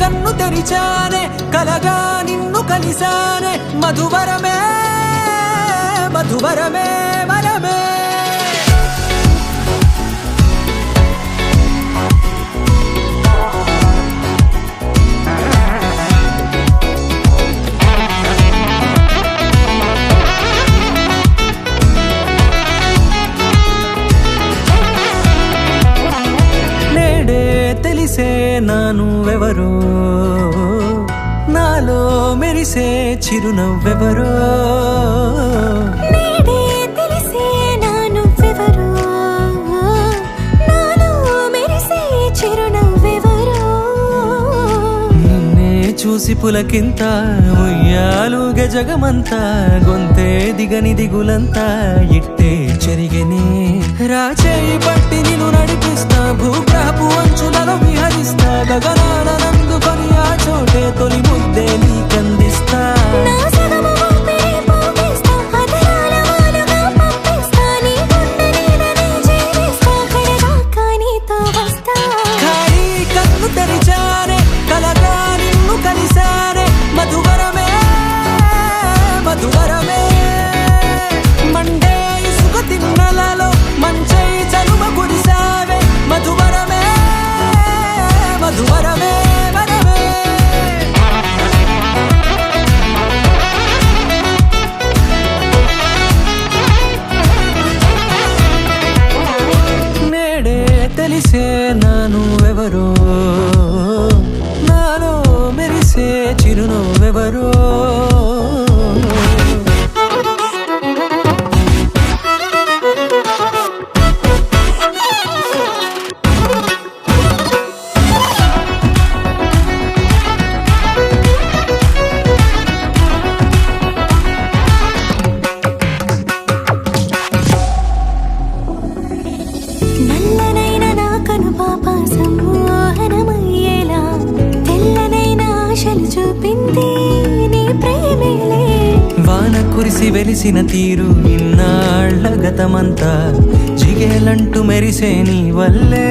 కన్ను తెరిచానే కలగా నిన్ను కలిసానే మధువరమే మధువరమే వరమే తెలిసే నానువెవరో నాలో మెరిసే చిరునవ్వెవరో నేడే తెలిసే నానువెవరో నాలో మెరిసే చిరునవ్వెవరో నిన్నే చూసి పులకింత ఉయ్యాలుగే జగమంతా గొంతే దిగని దిగులంతా ఇట్టే చెరిగెనే రాచేయి పట్టి నిన్ను నడిపిస్తా భూగ్రహపు అంచులలో విహరిస్తా గగనాన నందుకొని ఆ చోటే తొలి ముద్దే నీకందిస్తా నా సగము ఊపిరి పోగేస్తా అదరాల వాలుగా పంపిస్తా నీ గుండె నీడనే జీవిస్తా కడదాకా నీతో వస్తా ఖాళీ కన్ను తెరిచానే కలగా నిన్ను కలిసానే మధువరమే మధువరమే మండే ఇసుక తిన్నలలో మంచై చలుమ కురిసావే మధువరమే మధువరమే వరమే నేడే తెలిసే నానువెవరో నాలో మెరిసే చిరునవ్వెవరో నల్లనైన నా కనుపాప సమ్మోహనమయ్యేలా తెల్లనైన ఆశలు చూపింది నీ ప్రేమేలే వాన కురిసి వెలిసిన తీరు ఇన్నాళ్ల గతమంతా జిగేలంటూ మెరిసే నీ వల్లే